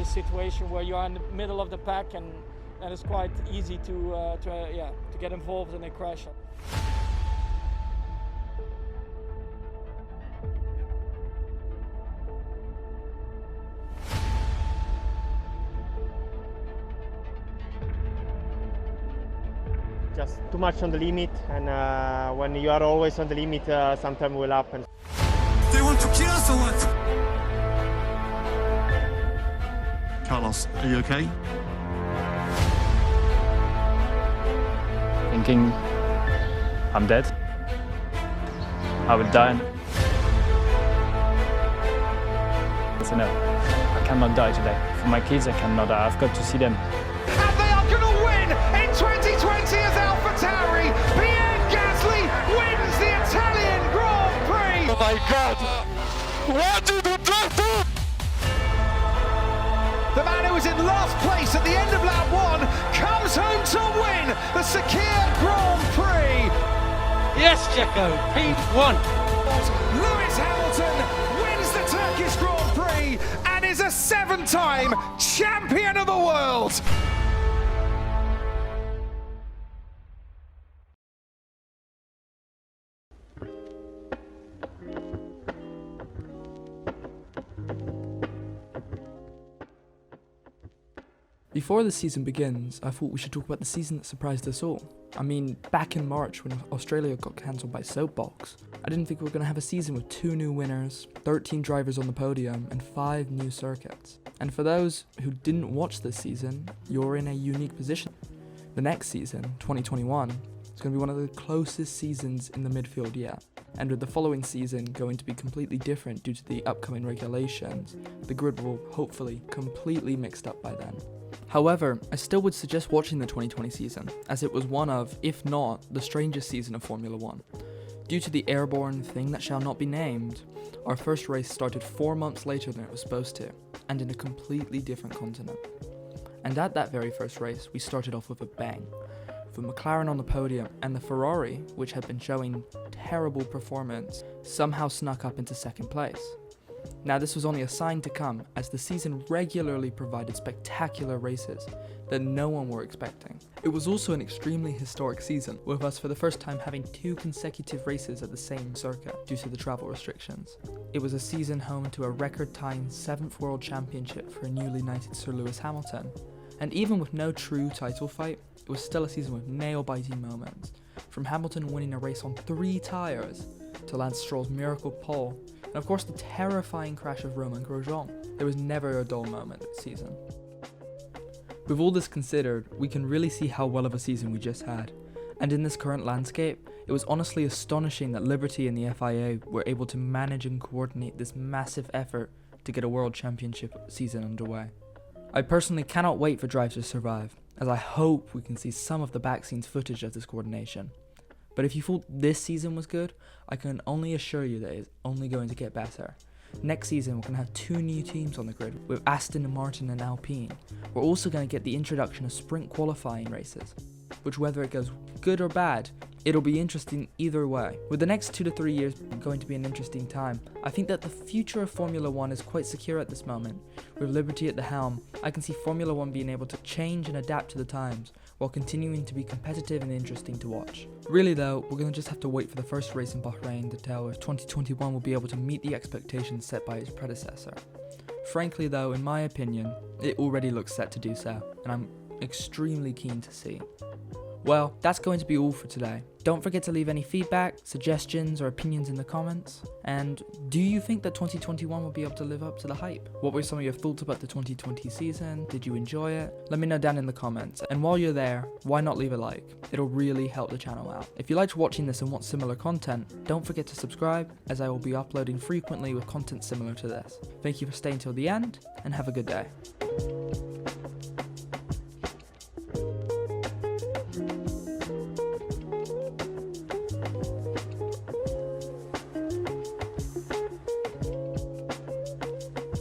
this situation where you are in the middle of the pack, and it's quite easy to get involved in a crash. Just too much on the limit, and when you are always on the limit, sometimes will happen. They want to kill us or what? Carlos, are you okay? Thinking I'm dead. I will die. So no, I cannot die today. For my kids, I cannot die. I've got to see them. And they are going to win in 2020 as AlphaTauri. Pierre Gasly wins the Italian Grand Prix. Oh my God! What did you do? The man who was in last place at the end of lap 1 comes home to win the Sakir Grand Prix. Yes, Checo, P1. Lewis Hamilton wins the Turkish Grand Prix and is a 7-time champion of the world. Before the season begins, I thought we should talk about the season that surprised us all. I mean, back in March when Australia got cancelled by Soapbox, I didn't think we were going to have a season with 2 new winners, 13 drivers on the podium, and 5 new circuits. And for those who didn't watch this season, you're in a unique position. The next season, 2021, is going to be one of the closest seasons in the midfield yet. And with the following season going to be completely different due to the upcoming regulations, the grid will hopefully completely mixed up by then. However, I still would suggest watching the 2020 season, as it was one of, if not, the strangest season of Formula 1. Due to the airborne thing that shall not be named, our first race started 4 months later than it was supposed to, and in a completely different continent. And at that very first race, we started off with a bang, with McLaren on the podium, and the Ferrari, which had been showing terrible performance, somehow snuck up into second place. Now this was only a sign to come, as the season regularly provided spectacular races that no one were expecting. It was also an extremely historic season, with us for the first time having 2 consecutive races at the same circuit due to the travel restrictions. It was a season home to a record-tying 7th World Championship for newly knighted Sir Lewis Hamilton. And even with no true title fight, it was still a season with nail-biting moments, from Hamilton winning a race on 3 tyres, to Lance Stroll's miracle pole, and of course the terrifying crash of Romain Grosjean. There was never a dull moment this season. With all this considered, we can really see how well of a season we just had, and in this current landscape, it was honestly astonishing that Liberty and the FIA were able to manage and coordinate this massive effort to get a World Championship season underway. I personally cannot wait for Drive to Survive, as I hope we can see some of the back scenes footage of this coordination. But if you thought this season was good, I can only assure you that it's only going to get better. Next season, we're going to have 2 new teams on the grid, with Aston Martin and Alpine. We're also going to get the introduction of sprint qualifying races, which whether it goes good or bad, it'll be interesting either way. With the next 2 to 3 years going to be an interesting time, I think that the future of Formula 1 is quite secure at this moment. With Liberty at the helm, I can see Formula 1 being able to change and adapt to the times, while continuing to be competitive and interesting to watch. Really though, we're going to just have to wait for the first race in Bahrain to tell if 2021 will be able to meet the expectations set by its predecessor. Frankly though, in my opinion, it already looks set to do so, and I'm extremely keen to see. Well, that's going to be all for today. Don't forget to leave any feedback, suggestions, or opinions in the comments. And do you think that 2021 will be able to live up to the hype? What were some of your thoughts about the 2020 season? Did you enjoy it? Let me know down in the comments. And while you're there, why not leave a like? It'll really help the channel out. If you liked watching this and want similar content, don't forget to subscribe, as I will be uploading frequently with content similar to this. Thank you for staying till the end, and have a good day.